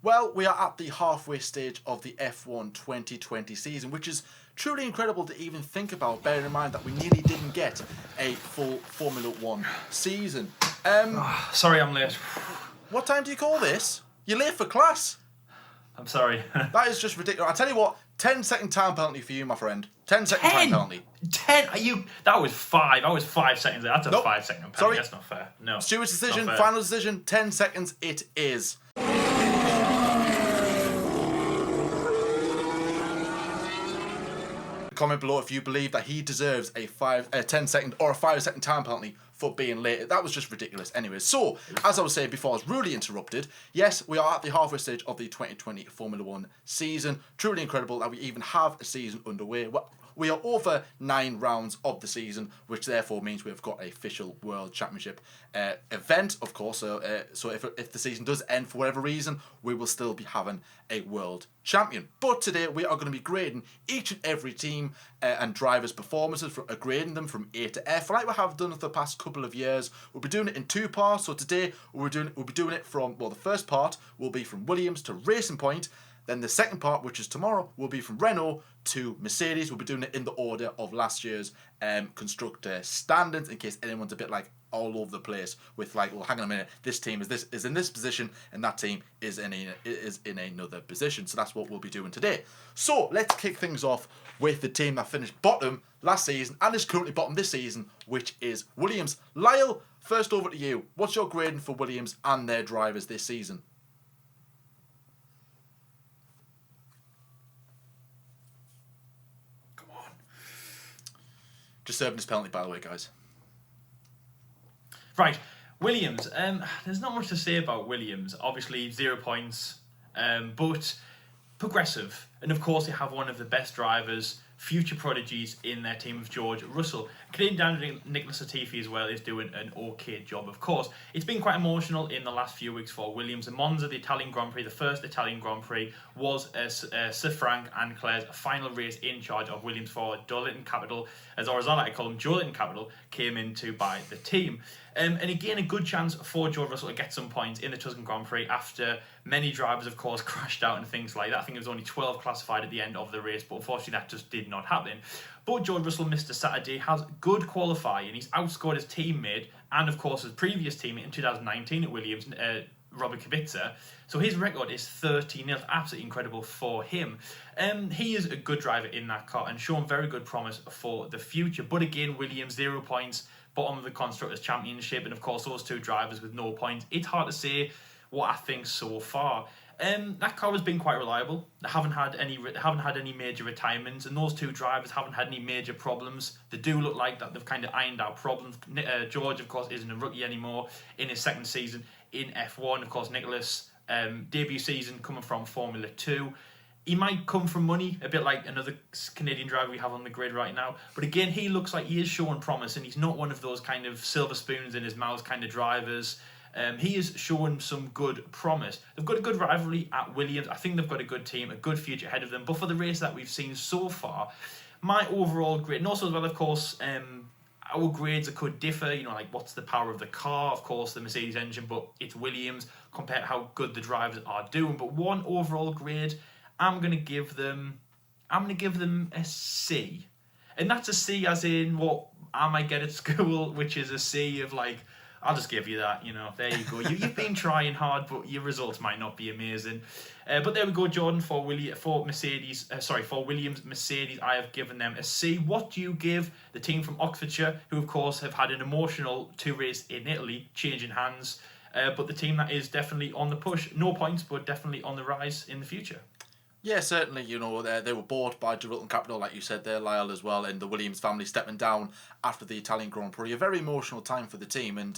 Well, we are at the halfway stage of the F1 2020 season, which is truly incredible to even think about, bearing in mind that we nearly didn't get a full Formula 1 season. Sorry I'm late. What time do you call this? You're late for class. I'm sorry. That is just ridiculous. I tell you what, 10-second time penalty for you, my friend. 10-second time penalty. 10? Are you? That was 5. I was 5 seconds there. That's a 5-second penalty. Sorry. That's not fair. No. Stewart's decision, final decision, 10 seconds it is. Comment below if you believe that he deserves a 10-second or a 5-second time penalty for being late. That was just ridiculous. Anyway, so as I was saying before, I was rudely interrupted. Yes, we are at the halfway stage of the 2020 Formula 1 season. Truly incredible that we even have a season underway. We are over 9 rounds of the season, which therefore means we've got an official World Championship event, of course. So if the season does end for whatever reason, we will still be having a World Champion. But today we are going to be grading each and every team and drivers' performances, grading them from A to F, like we have done for the past couple of years. We'll be doing it in 2 parts. So today we'll be doing it from, well, the first part will be from Williams to Racing Point. Then the second part, which is tomorrow, will be from Renault to Mercedes. We'll be doing it in the order of last year's constructor standards, in case anyone's a bit like all over the place with like, well, hang on a minute, this team is in this position and that team is in another position. So that's what we'll be doing today. So let's kick things off with the team that finished bottom last season and is currently bottom this season, which is Williams. Lyle, first over to you. What's your grading for Williams and their drivers this season? Just serving his penalty, by the way, guys. Right, Williams. There's not much to say about Williams. Obviously, 0 points, but progressive. And of course, they have one of the best drivers, future prodigies in their team of George Russell. Canadian down Nicholas Latifi as well is doing an okay job, of course. It's been quite emotional in the last few weeks for Williams. In Monza, the Italian Grand Prix, the first Italian Grand Prix, was Sir Frank and Claire's final race in charge of Williams for Darlington Capital, as or as I like to call them, Darlington Capital, came in to buy the team. And again, a good chance for George Russell to get some points in the Tuscan Grand Prix after many drivers, of course, crashed out and things like that. I think it was only 12 classified at the end of the race, but unfortunately that just did not happen. But George Russell, Mr. Saturday, has good qualifying. He's outscored his teammate and, of course, his previous teammate in 2019 at Williams, Robert Kubica. So his record is 13-0. Absolutely incredible for him. He is a good driver in that car and shown very good promise for the future. But again, Williams, 0 points, bottom of the Constructors' Championship, and of course those 2 drivers with no points. It's hard to say what I think so far. That car has been quite reliable. They haven't had any major retirements, and those 2 drivers haven't had any major problems. They do look like that they've kind of ironed out problems. George, of course, isn't a rookie anymore in his second season in F1. Of course, Nicholas, debut season coming from Formula 2. He might come from money, a bit like another Canadian driver we have on the grid right now. But again, he looks like he is showing promise, and he's not one of those kind of silver spoons in his mouth kind of drivers. He is showing some good promise. They've got a good rivalry at Williams. I think they've got a good team, a good future ahead of them. But for the race that we've seen so far, my overall grade, and also as well, of course, our grades could differ. You know, like what's the power of the car? Of course, the Mercedes engine, but it's Williams compared to how good the drivers are doing. But one overall grade, I'm gonna give them a C, and that's a C as in what I might get at school, which is a C of like, I'll just give you that, you know, there you go. You've been trying hard, but your results might not be amazing. But there we go, Jordan, for Williams, Mercedes, I have given them a C. What do you give the team from Oxfordshire, who of course have had an emotional 2 race in Italy, changing hands, but the team that is definitely on the push, no points, but definitely on the rise in the future? Yeah, certainly, you know, they were bought by Darlington Capital, like you said there, Lyle, as well, and the Williams family stepping down after the Italian Grand Prix. A very emotional time for the team, and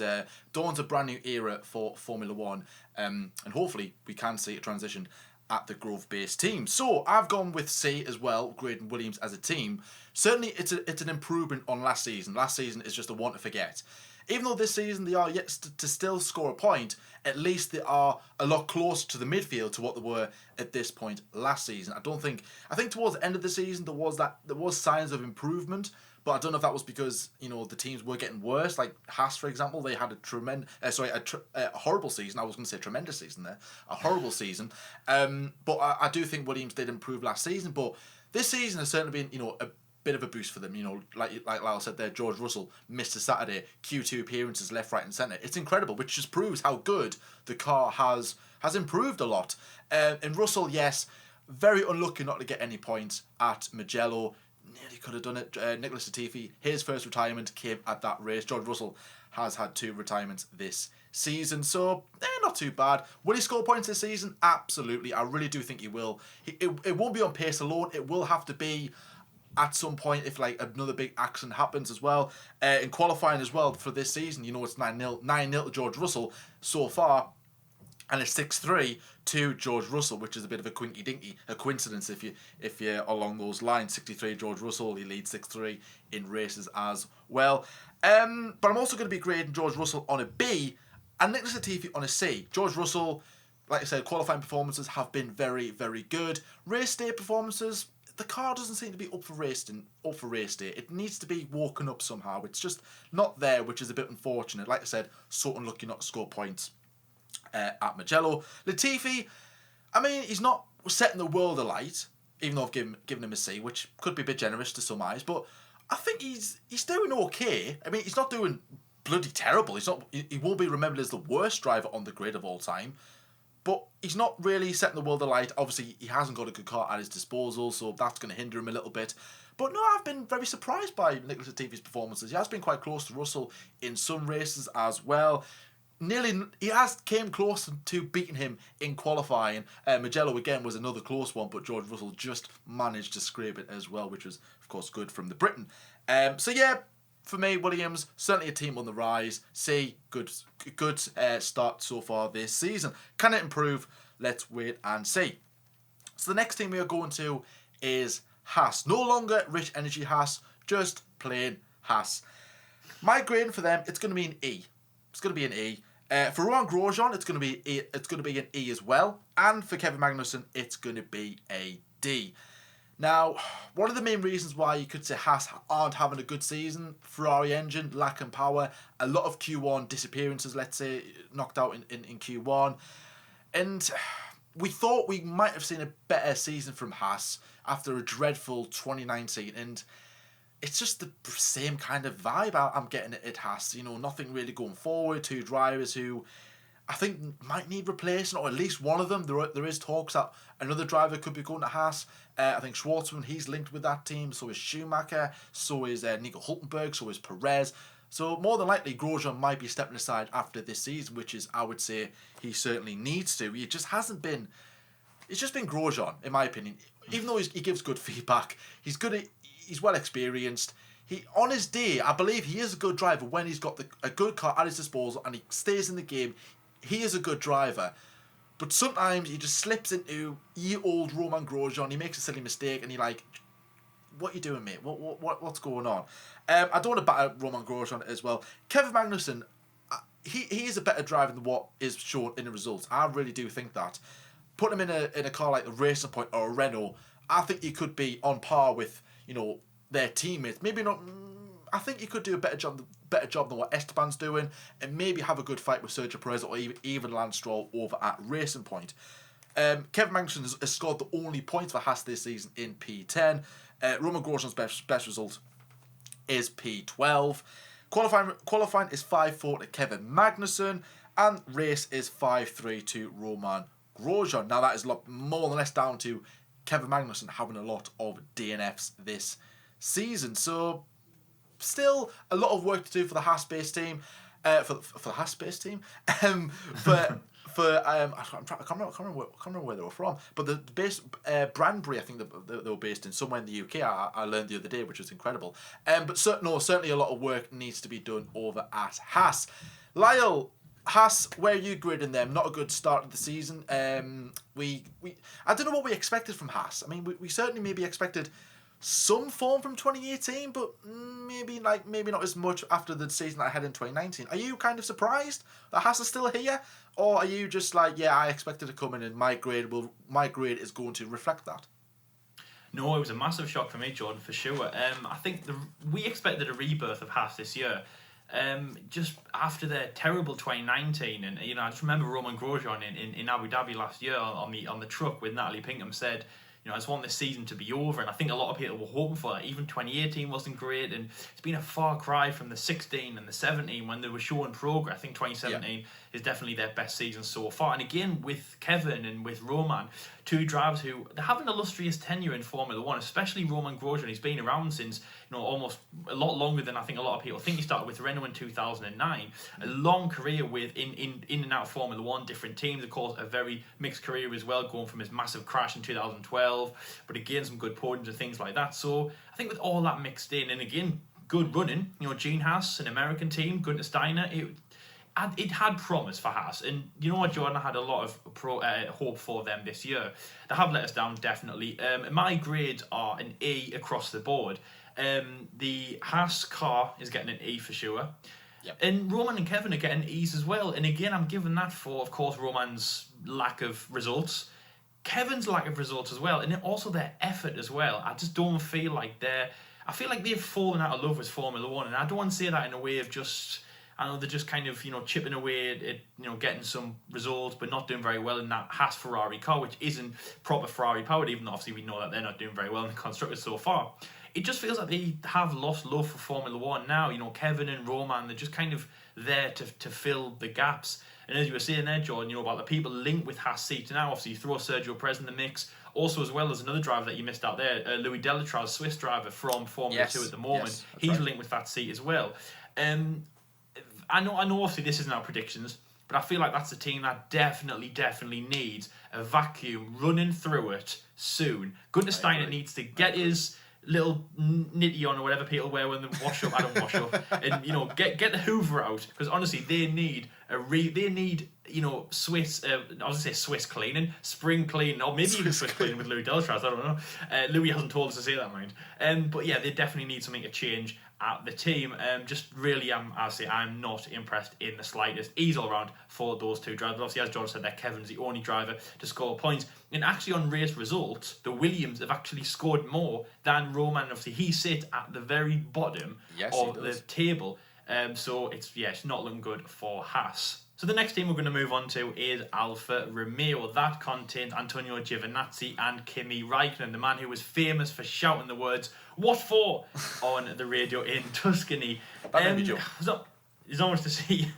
dawns a brand new era for Formula 1, and hopefully we can see a transition at the Grove-based team. So I've gone with C as well, grading Williams as a team. Certainly, it's an improvement on last season. Last season is just a one to forget. Even though this season they are yet to still score a point, at least they are a lot closer to the midfield to what they were at this point last season. I think towards the end of the season there was signs of improvement, but I don't know if that was because the teams were getting worse. Like Haas, for example, they had a horrible season. I was going to say tremendous season there, a horrible season. But I do think Williams did improve last season. But this season has certainly been a bit of a boost for them. Like Lyle said there, George Russell missed a Saturday, Q2 appearances left, right, and centre. It's incredible, which just proves how good the car has improved a lot. And Russell, yes, very unlucky not to get any points at Mugello. Nearly could have done it. Nicholas Latifi, his first retirement came at that race. George Russell has had 2 retirements this season, so not too bad. Will he score points this season? Absolutely. I really do think he will. It won't be on pace alone. It will have to be at some point if like another big accident happens as well. In qualifying as well for this season, it's 9-0 to George Russell so far. And it's 6-3 to George Russell, which is a bit of a coincidence if you're along those lines. 63 George Russell, he leads 6-3 in races as well. But I'm also going to be grading George Russell on a B and Nicholas Latifi on a C. George Russell, like I said, qualifying performances have been very, very good. Race day performances, the car doesn't seem to be up for race day. It needs to be woken up somehow. It's just not there, which is a bit unfortunate. Like I said, so unlucky not to score points at Mugello. Latifi, I mean, he's not setting the world alight, even though I've given him a C, which could be a bit generous to some eyes, but I think he's doing okay. I mean, he's not doing bloody terrible. He won't be remembered as the worst driver on the grid of all time, but he's not really setting the world alight. Obviously, he hasn't got a good car at his disposal, so that's going to hinder him a little bit. But no, I've been very surprised by Nicholas Latifi's performances. He has been quite close to Russell in some races as well. He came close to beating him in qualifying. Mugello again was another close one, but George Russell just managed to scrape it as well, which was of course good from the Briton. So yeah, for me, Williams certainly a team on the rise. C, good start so far this season. Can it improve? Let's wait and see. So the next team we are going to is Haas. No longer Rich Energy Haas, just plain Haas. My grade for them, it's going to be an E. It's going to be an E. For Romain Grosjean, it's going to be an E as well. And for Kevin Magnussen, it's going to be a D. Now, one of the main reasons why you could say Haas aren't having a good season, Ferrari engine, lacking power, a lot of Q1 disappearances, let's say, knocked out in Q1. And we thought we might have seen a better season from Haas after a dreadful 2019. And it's just the same kind of vibe I'm getting at Haas. Nothing really going forward. 2 drivers who I think might need replacing, or at least one of them. There is talks that another driver could be going to Haas. I think Schwartzman, he's linked with that team. So is Schumacher. So is Nico Hülkenberg. So is Perez. So more than likely, Grosjean might be stepping aside after this season, which is, I would say, he certainly needs to. He just hasn't been. It's just been Grosjean, in my opinion. Even though he gives good feedback, he's good. He's well experienced. On his day, I believe he is a good driver when he's got a good car at his disposal and he stays in the game. He is a good driver. But sometimes he just slips into ye old Romain Grosjean. He makes a silly mistake and you're like, what are you doing, mate? What's going on? I don't want to batter Romain Grosjean as well. Kevin Magnussen, he is a better driver than what is shown in the results. I really do think that. Put him in a car like the Racing Point or a Renault, I think he could be on par with their teammates. Maybe not. I think he could do a better job than what Esteban's doing, and maybe have a good fight with Sergio Perez or even Lance Stroll over at Racing Point. Kevin Magnussen has scored the only points for Haas this season in P10. Romain Grosjean's best result is P12. Qualifying is 5-4 to Kevin Magnussen, and race is 5-3 to Romain Grosjean. Now that is more or less down to Kevin Magnussen having a lot of DNFs this season. So still a lot of work to do for the Haas-based team. For the Haas-based team. I can't remember where they were from. But the base Branbury, I think they were based in somewhere in the UK. I learned the other day, which was incredible. But certainly a lot of work needs to be done over at Haas. Lyle, Haas, where are you grading them? Not a good start of the season. I don't know what we expected from Haas. I mean, we certainly maybe expected some form from 2018, but maybe not as much after the season I had in 2019. Are you kind of surprised that Haas is still here, or are you just like, yeah, I expected to come in and my grade is going to reflect that? No, it was a massive shock for me, Jordan, for sure. I think we expected a rebirth of Haas this year. Just after their terrible 2019, and I just remember Roman Grosjean in Abu Dhabi last year on the truck with Natalie Pinkham said, I just want this season to be over, and I think a lot of people were hoping for that. Even 2018 wasn't great, and it's been a far cry from the 16 and the 17 when they were showing progress. I think 2017 is definitely their best season so far. And again, with Kevin and with Roman, two drivers who they have an illustrious tenure in Formula One, especially Roman Grosjean. He's been around since almost a lot longer than I think a lot of people think. He started with Renault in 2009, a long career with in and out of Formula One, different teams. Of course, a very mixed career as well, going from his massive crash in 2012. But again, some good podiums and things like that. So I think with all that mixed in, and again, good running, Gene Haas, an American team, Gunter Steiner, it had promise for Haas. And you know what, Jordan, I had a lot of hope for them this year. They have let us down, definitely. My grades are an E across the board. The Haas car is getting an E for sure. Yep. And Roman and Kevin are getting E's as well. And again, I'm giving that for, of course, Roman's lack of results. Kevin's lack of results as well, and also their effort as well. I just don't feel like I feel like they've fallen out of love with Formula One, and I don't want to say that in a way of just, I know they're just kind of, chipping away at, getting some results, but not doing very well in that Haas Ferrari car, which isn't proper Ferrari powered, even though obviously we know that they're not doing very well in the constructors so far. It just feels like they have lost love for Formula One now. Kevin and Roman, they're just kind of there to fill the gaps. And as you were saying there, Jordan, about the people linked with Haas seat now, obviously you throw Sergio Perez in the mix. Also, as well as another driver that you missed out there, Louis Delatraz, Swiss driver from Formula 2 at the moment. Yes, he's right. linked with that seat as well. I know obviously this isn't our predictions, but I feel like that's a team that definitely needs a vacuum running through it soon. Gunter Steiner needs to get his little nitty on or whatever people wear when they wash up. I don't wash up, and get the Hoover out, because honestly they need Swiss. I was gonna say Swiss cleaning, spring cleaning, or maybe even Swiss cleaning with Louis Delatraz. I don't know. Louis hasn't told us to say that, mind. But yeah, they definitely need something to change at the team. Just really, I'm not impressed in the slightest. Ease all around for those two drivers. Obviously, as George said, that Kevin's the only driver to score points. And actually, on race results, the Williams have actually scored more than Roman. Obviously, he sits at the very bottom of the table. So it's not looking good for Haas. So the next team we're going to move on to is Alfa Romeo. That contains Antonio Giovinazzi and Kimi Räikkönen, the man who was famous for shouting the words "What for?" on the radio in Tuscany. There's not much to say.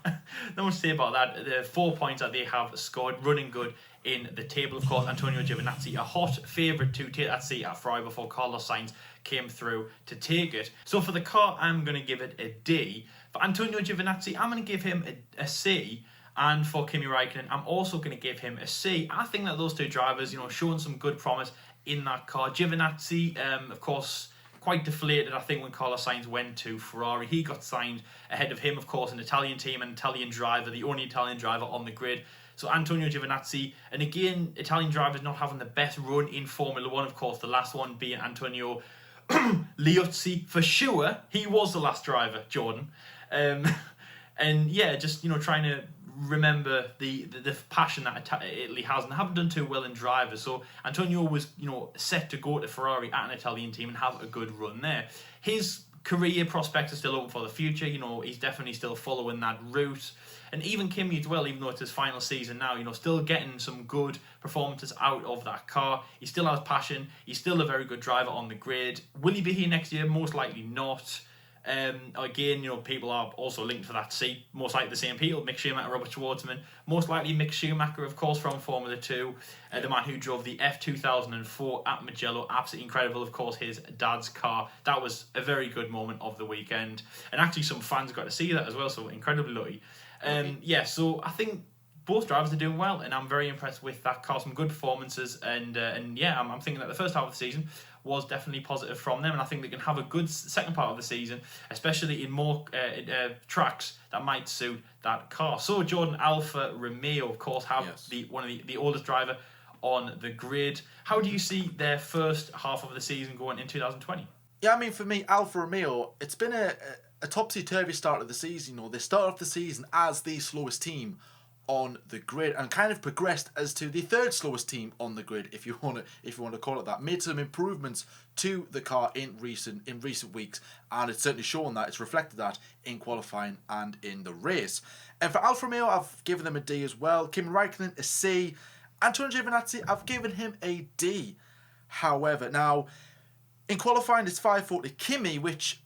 Not much to say about that. The 4 points that they have scored, running good in the table. Of course, Antonio Giovinazzi, a hot favourite to take that seat at Ferrari before Carlos Sainz came through to take it. So for the car, I'm going to give it a D. For Antonio Giovinazzi, I'm going to give him a C. And for Kimi Räikkönen, I'm also going to give him a C. I think that those two drivers, showing some good promise in that car. Giovinazzi, of course, quite deflated, I think, when Carlos Sainz went to Ferrari. He got signed ahead of him, of course, an Italian team, an Italian driver, the only Italian driver on the grid. So Antonio Giovinazzi, and again, Italian drivers not having the best run in Formula One, of course, the last one being Antonio Liuzzi, for sure. He was the last driver, Jordan. And yeah, just, trying to remember the passion that Italy has, and haven't done too well in drivers. So Antonio was set to go to Ferrari at an Italian team and have a good run there. His career prospects are still open for the future. He's definitely still following that route. And even Kimi as well, even though it's his final season now, still getting some good performances out of that car. He still has passion. He's still a very good driver on the grid. Will he be here next year? Most likely not. Again, people are also linked for that seat. Most likely the same people: Mick Schumacher, Robert Schwartzman. Most likely Mick Schumacher, of course, from Formula 2. The man who drove the F2004 at Mugello. Absolutely incredible, of course, his dad's car. That was a very good moment of the weekend. And actually some fans got to see that as well, so incredibly lucky. So I think both drivers are doing well, and I'm very impressed with that car. Some good performances, and I'm thinking that the first half of the season was definitely positive from them, and I think they can have a good second part of the season, especially in more tracks that might suit that car. So Jordan, Alfa Romeo, of course, have one of the oldest driver on the grid. How do you see their first half of the season going in 2020? Yeah, I mean, for me, Alfa Romeo, it's been a topsy-turvy start of the season. They start off the season as the slowest team on the grid and kind of progressed as to the third slowest team on the grid, if you want to call it that. Made some improvements to the car in recent weeks, and it's certainly shown that. It's reflected that in qualifying and in the race. And for Alfa Romeo, I've given them a D as well. Kimi Raikkonen a C. Antonio Giovinazzi, I've given him a D. However, now in qualifying it's 5-4 to Kimi, which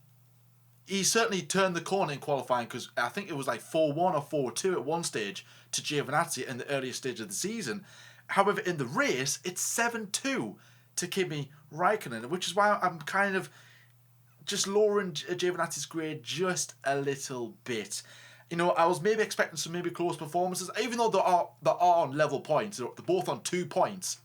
he certainly turned the corner in qualifying, because I think it was like 4-1 or 4-2 at one stage to Giovinazzi in the earliest stage of the season. However, in the race, it's 7-2 to Kimi Raikkonen, which is why I'm kind of just lowering Giovinazzi's grade just a little bit. You know, I was maybe expecting some maybe close performances, even though they are on level points. They're both on 2 points.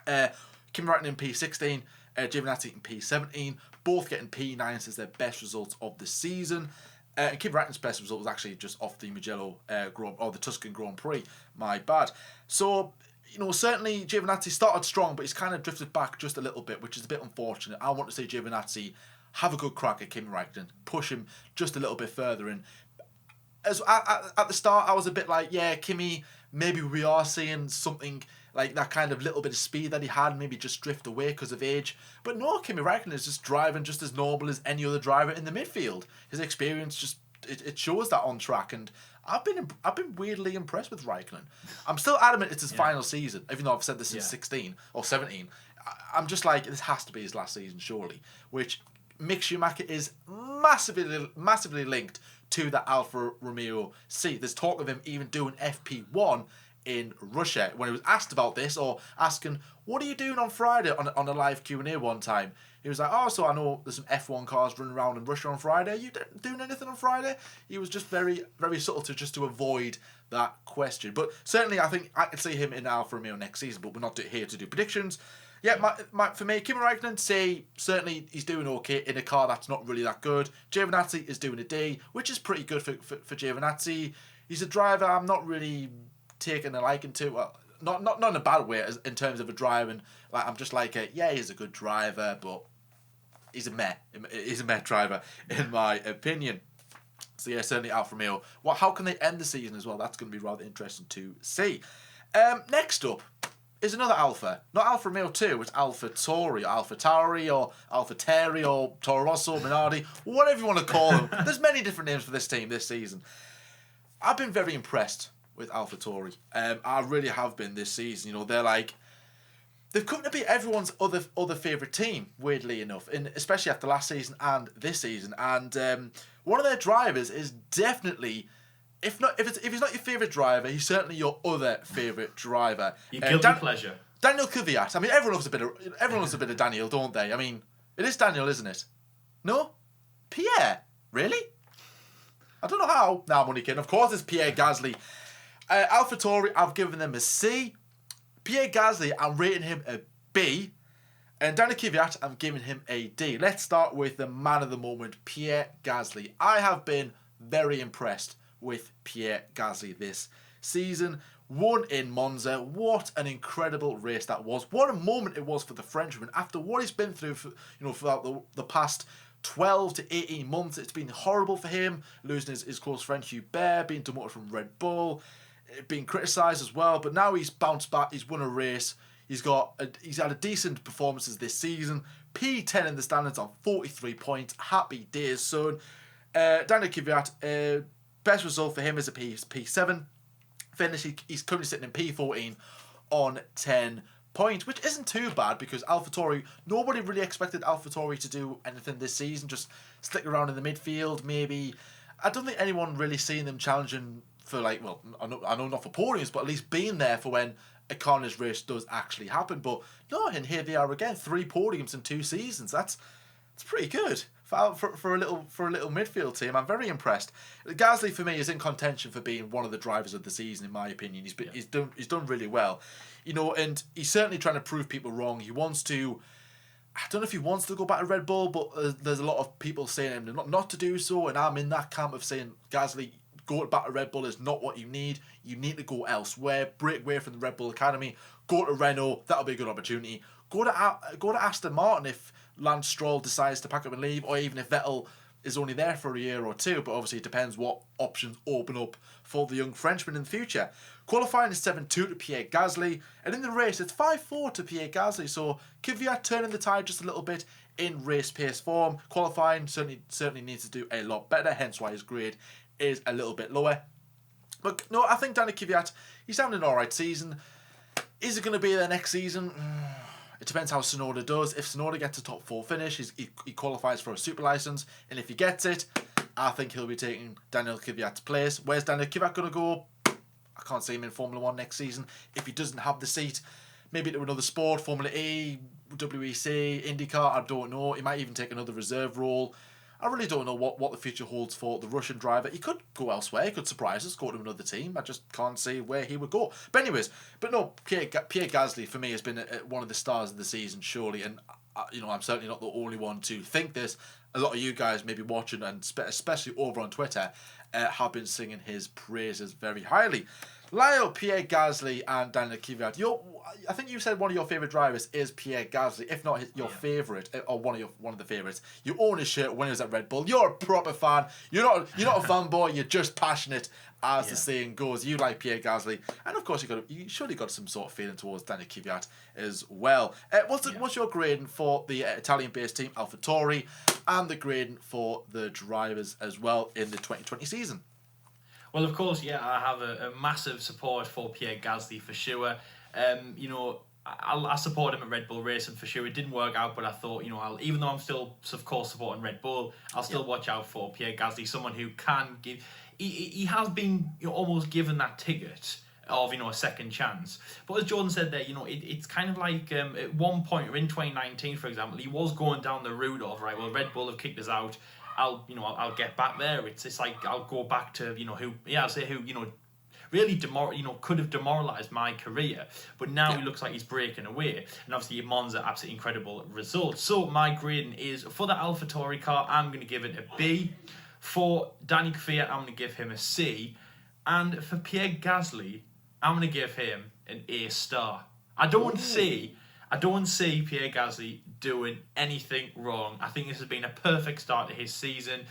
Kimi Raikkonen in P16, Giovinazzi in P17, both getting P9s as their best results of the season. And Kimi Raikkonen's best result was actually just off the Mugello the Tuscan Grand Prix. My bad. So, you know, certainly Giovinazzi started strong, but he's kind of drifted back just a little bit, which is a bit unfortunate. I want to see Giovinazzi have a good crack at Kimi Raikkonen, push him just a little bit further. And as at the start, I was a bit like, yeah, Kimi, maybe we are seeing something like that kind of little bit of speed that he had, maybe just drift away because of age. But no, Kimi Raikkonen is just driving just as normal as any other driver in the midfield. His experience just it shows that on track, and I've been weirdly impressed with Raikkonen. I'm still adamant it's his final season, even though I've said this since 16 or 17. I'm just like, this has to be his last season, surely. Which Mick Schumacher is massively linked to the Alfa Romeo seat. There's talk of him even doing FP1 in Russia. When he was asked about this, or asking, what are you doing on Friday on a live Q&A one time, he was like, oh, so I know there's some F1 cars running around in Russia on Friday. You doing anything on Friday? He was just very, very subtle to avoid that question. But certainly I think I could see him in Alfa Romeo next season, but we're not here to do predictions. Yeah, for me, Kimi Raikkonen, say, certainly he's doing okay in a car that's not really that good. Giovinazzi is doing a D, which is pretty good for Giovinazzi. He's a driver I'm not really taking a liking to. Well, not in a bad way in terms of a driver. And like, I'm just like, yeah, he's a good driver, but he's a meh driver, in my opinion. So yeah, certainly Alfa Romeo. Well, how can they end the season as well? That's going to be rather interesting to see. Next up is another Alfa. Not Alfa Romeo 2, it's Alfa Tauri, Alfa Tauri, or Alfa Terri, or Toro Rosso, Minardi, whatever you want to call them. There's many different names for this team this season. I've been very impressed with Alfa Tauri. I really have been this season. You know, they've come to be everyone's other favourite team, weirdly enough, especially after last season and this season. And one of their drivers is definitely, if he's not your favourite driver, he's certainly your other favourite driver. Your guilty pleasure. Daniel Kvyat. I mean, everyone loves a bit of Daniel, don't they? I mean, it is Daniel, isn't it? No? Pierre? Really? I don't know how. Nah, I'm only kidding. Of course, it's Pierre Gasly. Alfa Tauri, I've given them a C. Pierre Gasly, I'm rating him a B. And Daniel Kvyat, I'm giving him a D. Let's start with the man of the moment, Pierre Gasly. I have been very impressed with Pierre Gasly this season. Won in Monza. What an incredible race that was. What a moment it was for the Frenchman. After what he's been through throughout the past 12 to 18 months, it's been horrible for him. Losing his close friend Hubert, being demoted from Red Bull, being criticised as well. But now he's bounced back. He's won a race. He's had a decent performances this season. P10 in the standings on 43 points. Happy days, son. Daniel Kvyat, best result for him is a P7 finish. He's currently sitting in P14 on 10 points, which isn't too bad because AlphaTauri, nobody really expected AlphaTauri to do anything this season, just stick around in the midfield, maybe. I don't think anyone really seen them challenging for, like, well, I know not for podiums, but at least being there for when a Carnage race does actually happen. But no, and here they are again, 3 podiums in 2 seasons. That's pretty good for a little midfield team. I'm very impressed. Gasly for me is in contention for being one of the drivers of the season, in my opinion. He's done really well, you know, and he's certainly trying to prove people wrong. He wants to. I don't know if he wants to go back to Red Bull, but there's a lot of people saying him not to do so, and I'm in that camp of saying, Gasly, go back to Red Bull is not what you need. You need to go elsewhere. Break away from the Red Bull Academy. Go to Renault. That'll be a good opportunity. Go to Aston Martin if Lance Stroll decides to pack up and leave, or even if Vettel is only there for a year or two, but obviously it depends what options open up for the young Frenchman in the future. Qualifying is 7-2 to Pierre Gasly, and in the race it's 5-4 to Pierre Gasly, so Kvyat turning the tide just a little bit in race pace form. Qualifying certainly needs to do a lot better, hence why his grade is a little bit lower. But no, I think Danny Kvyat, he's having an alright season. Is it going to be there next season? It depends how Tsunoda does. If Tsunoda gets a top 4 finish, he qualifies for a super license, and if he gets it, I think he'll be taking Daniel Kvyat's place. Where's Daniel Kvyat going to go? I can't see him in Formula 1 next season. If he doesn't have the seat, maybe to another sport, Formula E, WEC, IndyCar, I don't know. He might even take another reserve role. I really don't know what the future holds for the Russian driver. He could go elsewhere. He could surprise us, go to another team. I just can't see where he would go. But Pierre Gasly for me has been one of the stars of the season, surely. And I'm certainly not the only one to think this. A lot of you guys maybe watching, and especially over on Twitter, have been singing his praises very highly. Lyle, Pierre Gasly and Daniel Kvyat. I think you said one of your favourite drivers is Pierre Gasly, if not your favourite, or one of the favourites. You own his shirt when he was at Red Bull. You're a proper fan. You're not a fanboy. You're just passionate, as the saying goes. You like Pierre Gasly, and of course you surely got some sort of feeling towards Daniel Kvyat as well. What's your grading for the Italian-based team AlphaTauri, and the grading for the drivers as well in the 2020 season? Well, of course, I have a massive support for Pierre Gasly for sure. I support him at Red Bull Racing for sure. It didn't work out, but I thought, even though I'm still, of course, supporting Red Bull, I'll still watch out for Pierre Gasly, someone who can give. He has been almost given that ticket of a second chance. But as Jordan said there, it's kind of like at one point, or in 2019, for example, he was going down the route of Red Bull have kicked us out. I'll get back there. It's like I'll go back to who really could have demoralised my career, but now he looks like he's breaking away. And obviously Monza, absolutely incredible results. So my grading is for the AlphaTauri car, I'm going to give it a B. For Danny Kvyat, I'm going to give him a C, and for Pierre Gasly, I'm going to give him an A star. I don't see Pierre Gasly doing anything wrong. I think this has been a perfect start to his season.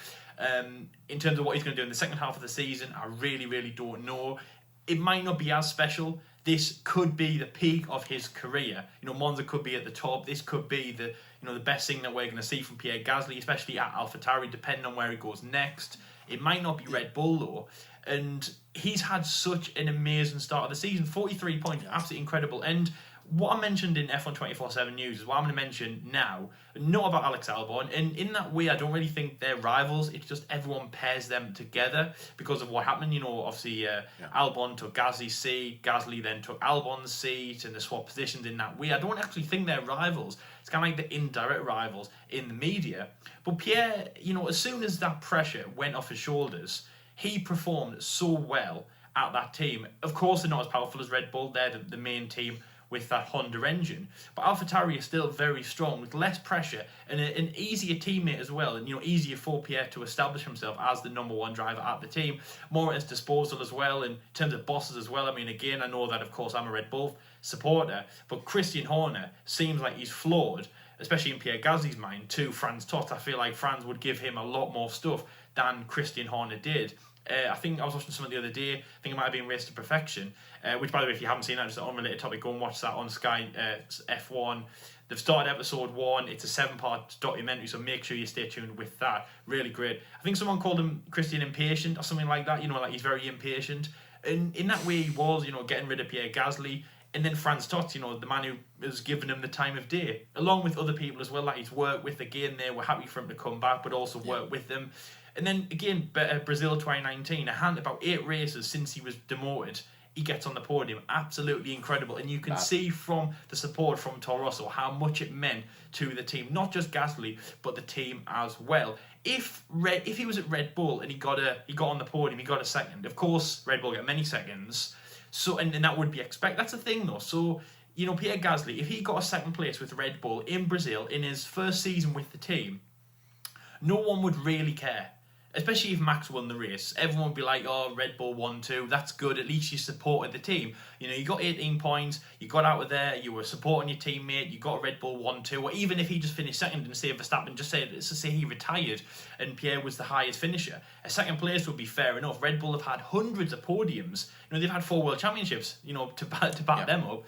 In terms of what he's going to do in the second half of the season, I really, really don't know. It might not be as special. This could be the peak of his career. Monza could be at the top. This could be the best thing that we're going to see from Pierre Gasly, especially at AlphaTauri, depending on where he goes next. It might not be Red Bull though. And he's had such an amazing start of the season. 43 points, absolutely incredible. And what I mentioned in F1 24/7 News is what I'm going to mention now, not about Alex Albon. And in that way, I don't really think they're rivals. It's just everyone pairs them together because of what happened. Obviously, Albon took Gasly's seat, Gasly then took Albon's seat, and they swapped positions in that way. I don't actually think they're rivals. It's kind of like the indirect rivals in the media. But Pierre, as soon as that pressure went off his shoulders, he performed so well at that team. Of course, they're not as powerful as Red Bull. They're the main team with that Honda engine. But AlphaTauri is still very strong with less pressure and an easier teammate as well, and easier for Pierre to establish himself as the number one driver at the team. More at his disposal as well in terms of bosses as well. I mean, again, I know that of course I'm a Red Bull supporter, but Christian Horner seems like he's flawed, especially in Pierre Gasly's mind, to Franz Todt. I feel like Franz would give him a lot more stuff than Christian Horner did. I think I was watching something the other day. I think it might have been Race to Perfection, which, by the way, if you haven't seen that, just an unrelated topic, go and watch that on Sky F1. They've started episode 1. It's a 7-part documentary, so make sure you stay tuned with that. Really great. I think someone called him Christian Impatient or something like that. Like he's very impatient. And in that way, he was, getting rid of Pierre Gasly. And then Franz Todt, the man who has given him the time of day, along with other people as well that he's worked with. Again, they were happy for him to come back, but also work with them. And then again, Brazil 2019, about 8 races since he was demoted, he gets on the podium. Absolutely incredible. And you can see from the support from Toro Rosso how much it meant to the team, not just Gasly, but the team as well. If he was at Red Bull and he got on the podium, he got a second. Of course, Red Bull get many seconds. So and that would be expected. That's the thing though. So Pierre Gasly, if he got a second place with Red Bull in Brazil in his first season with the team, no one would really care. especially if Max won the race. Everyone would be like, oh, Red Bull won too. That's good. At least you supported the team. You know, you got 18 points. You got out of there. You were supporting your teammate. You got Red Bull 1-2. Or even if he just finished second and say Verstappen just say, let's just say he retired and Pierre was the highest finisher, a second place would be fair enough. Red Bull have had hundreds of podiums. You know, they've had 4 world championships, you know, to back them up.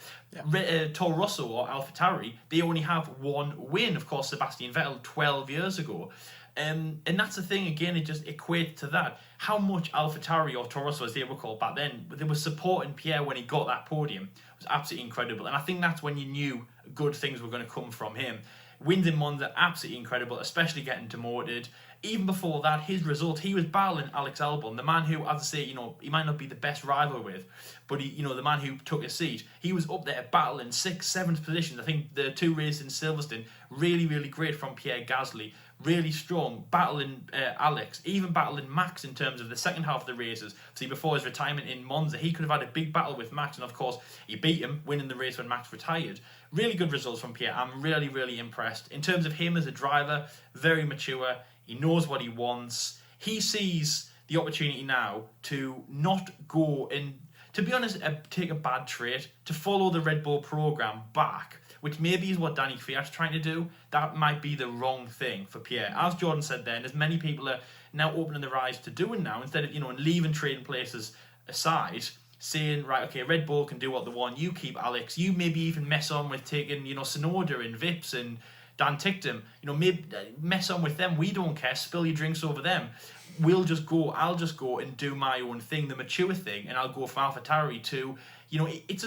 Toro Rosso or AlphaTauri, they only have 1 win. Of course, Sebastian Vettel 12 years ago. And that's the thing, again, it just equates to that. How much AlphaTauri or Toro Rosso, as they were called back then, they were supporting Pierre when he got that podium. It was absolutely incredible. And I think that's when you knew good things were going to come from him. Wins in Monza, absolutely incredible, especially getting demoted. Even before that, his result, he was battling Alex Albon, the man who, as I say, you know, he might not be the best rival with, but he, you know, the man who took his seat, he was up there battling 6th, 7th positions. I think the 2 races in Silverstone, really, really great from Pierre Gasly, really strong, battling Alex, even battling Max in terms of the second half of the races. See, before his retirement in Monza, he could have had a big battle with Max, and of course, he beat him, winning the race when Max retired. Really good results from Pierre. I'm really, really impressed. In terms of him as a driver, very mature. He knows what he wants. He sees the opportunity now to not go and, to be honest, take a bad trait, to follow the Red Bull program back, which maybe is what Danny Kvyat's trying to do. That might be the wrong thing for Pierre. As Jordan said then, as many people are now opening their eyes to doing now, instead of, you know, leaving trading places aside, saying, right, okay, Red Bull can do what they want, you keep Alex, you maybe even mess on with taking, you know, Sonoda and Vips and Dan Ticktum, you know, maybe mess on with them, we don't care, spill your drinks over them. I'll just go and do my own thing, the mature thing, and I'll go from AlphaTauri to, you know,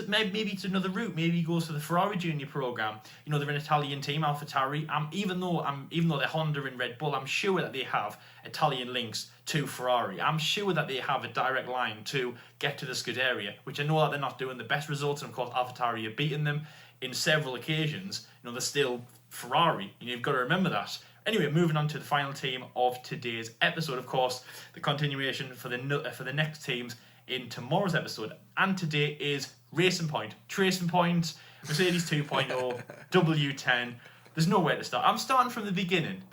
maybe it's another route. Maybe he goes to the Ferrari Junior program. You know, they're an Italian team, AlphaTauri. Even though they're Honda and Red Bull, I'm sure that they have Italian links to Ferrari. I'm sure that they have a direct line to get to the Scuderia, which I know that they're not doing the best results, and of course AlphaTauri have beaten them in several occasions. You know, they're still Ferrari, and you've got to remember that. Anyway, moving on to the final team of today's episode, of course, the continuation for the next teams in tomorrow's episode. And today is Racing Point, Tracing Point, Mercedes 2.0, W10. There's nowhere to start. I'm starting from the beginning.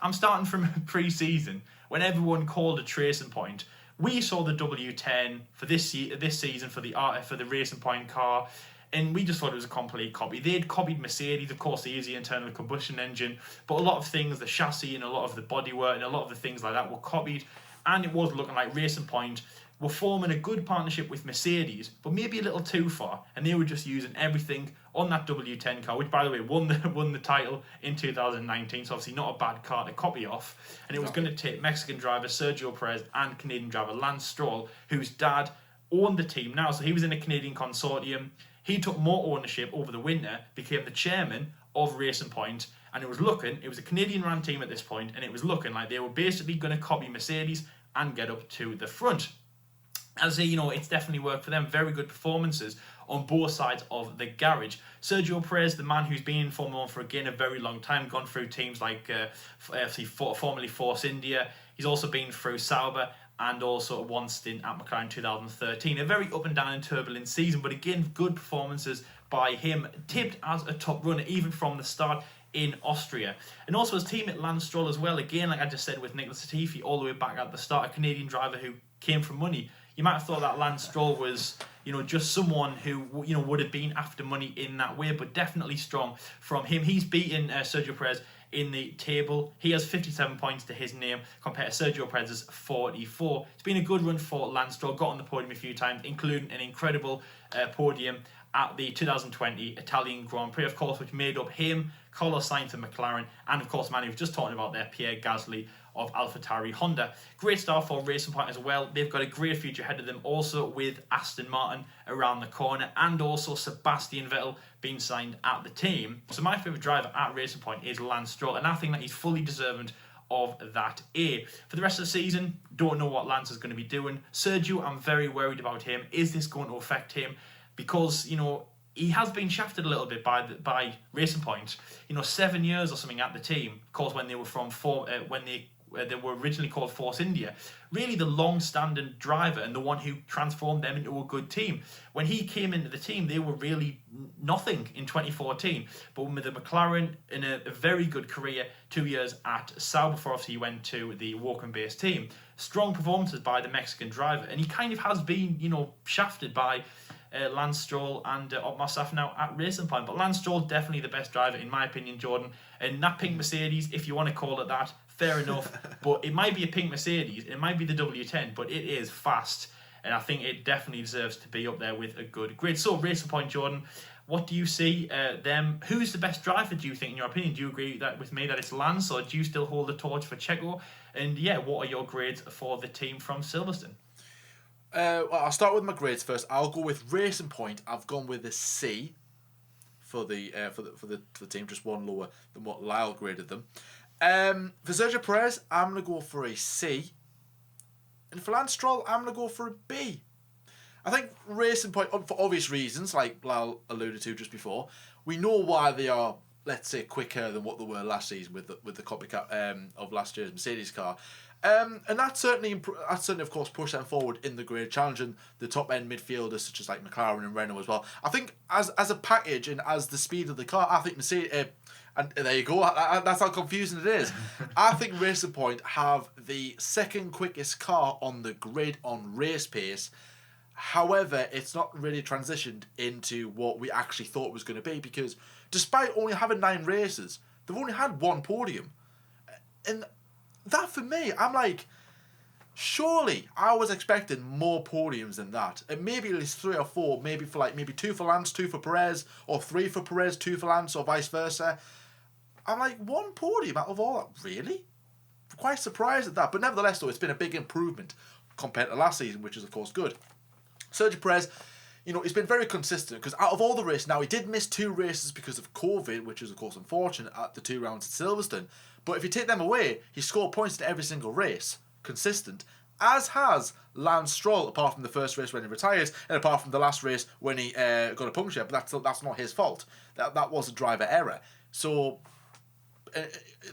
I'm starting from pre-season when everyone called it Tracing Point. We saw the W10 for this season for the Racing Point car, and we just thought it was a complete copy. They'd copied Mercedes, of course, the easy internal combustion engine, but a lot of things, the chassis and a lot of the bodywork and a lot of the things like that were copied, and it was looking like Racing Point were forming a good partnership with Mercedes, but maybe a little too far, and they were just using everything on that W10 car, which, by the way, won the title in 2019, so obviously not a bad car to copy off, and it was going to take Mexican driver Sergio Perez and Canadian driver Lance Stroll, whose dad owned the team now, so he was in a Canadian consortium. He took more ownership over the winter, became the chairman of Racing Point, and it was a Canadian-run team at this point, and it was looking like they were basically going to copy Mercedes and get up to the front. As you know, it's definitely worked for them. Very good performances on both sides of the garage. Sergio Perez, the man who's been in Formula 1 for, again, a very long time, gone through teams like formerly Force India. He's also been through Sauber, and also one stint at McLaren 2013. A very up and down and turbulent season, but again, good performances by him, tipped as a top runner even from the start in Austria. And also his teammate Lance Stroll as well, again, like I just said with Nicholas Latifi, all the way back at the start, a Canadian driver who came from money. You might have thought that Lance Stroll was, you know, just someone who, you know, would have been after money in that way, but definitely strong from him. He's beaten Sergio Perez in the table. He has 57 points to his name compared to Sergio Perez's 44. It's been a good run for Lance Stroll, got on the podium a few times, including an incredible podium at the 2020 Italian Grand Prix, of course, which made up him, Carlos Sainz of McLaren, and of course, man, we were just talking about there, Pierre Gasly of AlphaTauri Honda. Great start for Racing Point as well. They've got a great future ahead of them, also with Aston Martin around the corner, and also Sebastian Vettel being signed at the team. So my favourite driver at Racing Point is Lance Stroll, and I think that he's fully deserving of that A. For the rest of the season, don't know what Lance is going to be doing. Sergio, I'm very worried about him. Is this going to affect him? Because, you know, he has been shafted a little bit by Racing Point. You know, 7 years or something at the team. Of course, when they were they were originally called Force India, really the long-standing driver and the one who transformed them into a good team. When he came into the team, they were really nothing in 2014. But with the McLaren in a very good career, 2 years at Sauber before he went to the Woking-based team, strong performances by the Mexican driver, and he kind of has been, shafted by Lance Stroll and Otmar Safnauer at Racing Point. But Lance Stroll, definitely the best driver, in my opinion, Jordan. And that pink Mercedes, if you want to call it that, fair enough. But it might be a pink Mercedes, it might be the W10, but it is fast. And I think it definitely deserves to be up there with a good grid. So, Racing Point, Jordan, what do you see them? Who's the best driver, do you think, in your opinion? Do you agree with me that it's Lance, or do you still hold the torch for Checo? And yeah, what are your grades for the team from Silverstone? Well, I'll start with my grades first. I'll go with Racing Point. I've gone with a C for the team, just one lower than what Lyle graded them. For Sergio Perez, I'm gonna go for a C, and for Lance Stroll, I'm gonna go for a B. I think Racing Point, for obvious reasons, like Lyle alluded to just before, we know why they are, let's say, quicker than what they were last season with the copycat of last year's Mercedes car. And that certainly, of course, pushed them forward in the grid, challenging the top-end midfielders such as like McLaren and Renault as well. I think as a package and as the speed of the car, I think Mercedes... and there you go, that's how confusing it is. I think Racing Point have the second quickest car on the grid on race pace. However, it's not really transitioned into what we actually thought it was going to be, because despite only having 9 races, they've only had 1 podium. And that, for me, I'm like, surely I was expecting more podiums than that. And maybe at least 3 or 4, maybe 2 for Lance, 2 for Perez, or 3 for Perez, 2 for Lance, or vice versa. I'm like, 1 podium out of all that, really? Quite surprised at that. But nevertheless, though, it's been a big improvement compared to last season, which is, of course, good. Sergio Perez, he's been very consistent, because out of all the races, now he did miss 2 races because of COVID, which is, of course, unfortunate at the 2 rounds at Silverstone. But if you take them away, he scored points in every single race, consistent, as has Lance Stroll, apart from the first race when he retired, and apart from the last race when he got a puncture. But that's not his fault. That was a driver error. So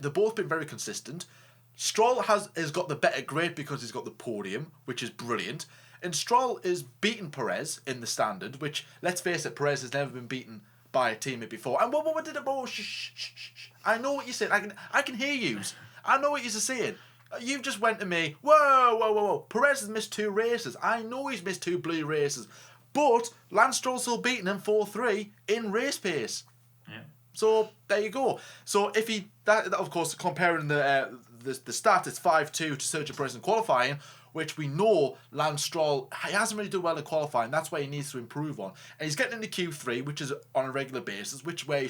they've both been very consistent. Stroll has got the better grade because he's got the podium, which is brilliant. And Stroll is beating Perez in the standard, which, let's face it, Perez has never been beaten by a teammate before. And what did it? Oh, shh. I know what you're saying. I can hear you. I know what you're saying. You've just went to me, whoa. Perez has missed 2 races. I know he's missed 2 blue races. But Lance Stroll's still beating him 4-3 in race pace. Yeah. So there you go. So if that of course, comparing the stats, it's 5-2 to Sergio Perez in qualifying, which we know Lance Stroll, he hasn't really done well in qualifying. That's where he needs to improve on. And he's getting into Q3, which is on a regular basis, which way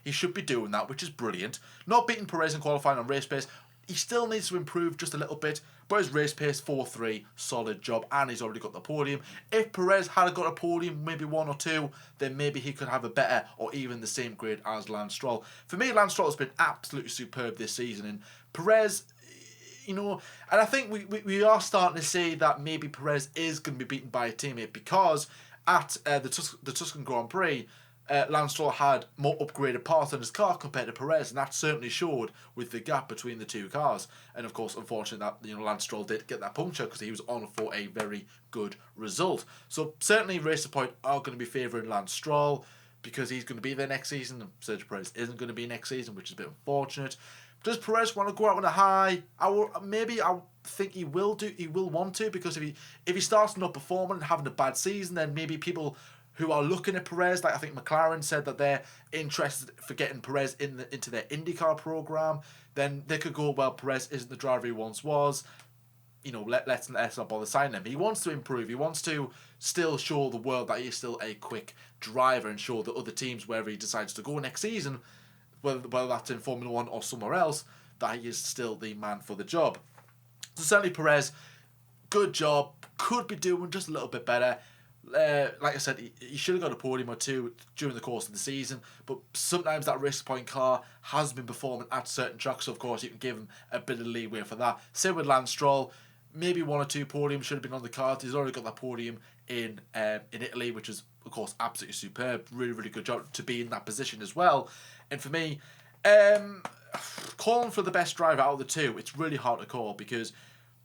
he should be doing that, which is brilliant. Not beating Perez in qualifying on race pace. He still needs to improve just a little bit, but his race pace, 4-3, solid job, and he's already got the podium. If Perez had got a podium, maybe 1 or 2, then maybe he could have a better or even the same grade as Lance Stroll. For me, Lance Stroll has been absolutely superb this season, and Perez, and I think we are starting to see that maybe Perez is going to be beaten by a teammate, because at the Tuscan Grand Prix, Lance Stroll had more upgraded parts on his car compared to Perez, and that certainly showed with the gap between the 2 cars. And of course, unfortunately, that Lance Stroll did get that puncture because he was on for a very good result. So certainly, Racing Point are going to be favouring Lance Stroll because he's going to be there next season, and Sergio Perez isn't going to be next season, which is a bit unfortunate. Does Perez want to go out on a high? I think he will do. He will want to, because if he starts not performing and having a bad season, then maybe people who are looking at Perez, like I think McLaren said that they're interested for getting Perez into their IndyCar program, then they could go, well, Perez isn't the driver he once was. Let's not bother signing him. He wants to improve. He wants to still show the world that he's still a quick driver, and show the other teams, wherever he decides to go next season, whether that's in Formula 1 or somewhere else, that he is still the man for the job. So certainly Perez, good job. Could be doing just a little bit better. Like I said, he should have got a podium or 2 during the course of the season, but sometimes that Racing Point car has been performing at certain tracks, so of course you can give him a bit of leeway for that. Same with Lance Stroll, maybe 1 or 2 podiums should have been on the cards. He's already got that podium in Italy, which is of course absolutely superb. Really, really good job to be in that position as well. And for me, calling for the best driver out of the two, it's really hard to call because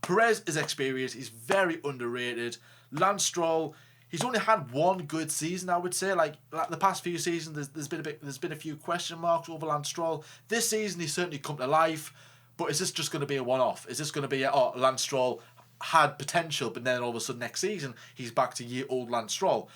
Perez is experienced. He's very underrated. Lance Stroll, he's only had one good season, I would say. Like the past few seasons, there's been a few question marks over Lance Stroll. This season, he's certainly come to life. But is this just going to be a one-off? Is this going to be Lance Stroll had potential, but then all of a sudden next season he's back to year-old Lance Stroll?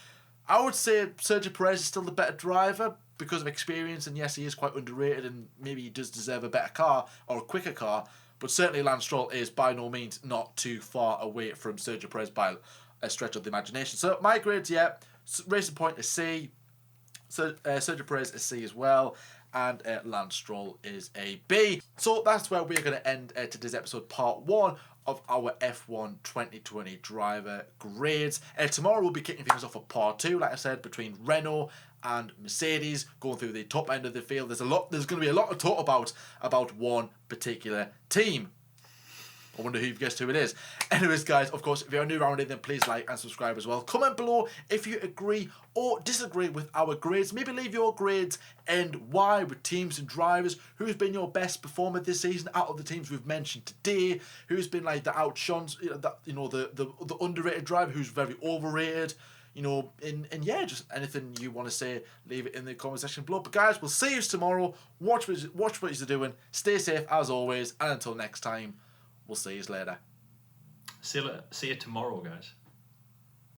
I would say Sergio Perez is still the better driver because of experience, and yes, he is quite underrated, and maybe he does deserve a better car or a quicker car. But certainly Lance Stroll is by no means not too far away from Sergio Perez by a stretch of the imagination. So my grades, Racing Point is C, Sergio Perez is C as well, and Lance Stroll is a B. So that's where we're going to end today's episode, part 1 of our F1 2020 driver grades. Tomorrow we'll be kicking things off for part 2, like I said, between Renault and Mercedes, going through the top end of the field. There's going to be a lot to talk about one particular team. I wonder who you've guessed who it is. Anyways, guys, of course, if you're new around here, then please like and subscribe as well. Comment below if you agree or disagree with our grades. Maybe leave your grades and why with teams and drivers. Who's been your best performer this season out of the teams we've mentioned today? Who's been like the outshone, the underrated driver who's very overrated? And just anything you want to say, leave it in the comment section below. But guys, we'll see you tomorrow. Watch what you're doing. Stay safe as always, and until next time. We'll see you later. See you tomorrow, guys.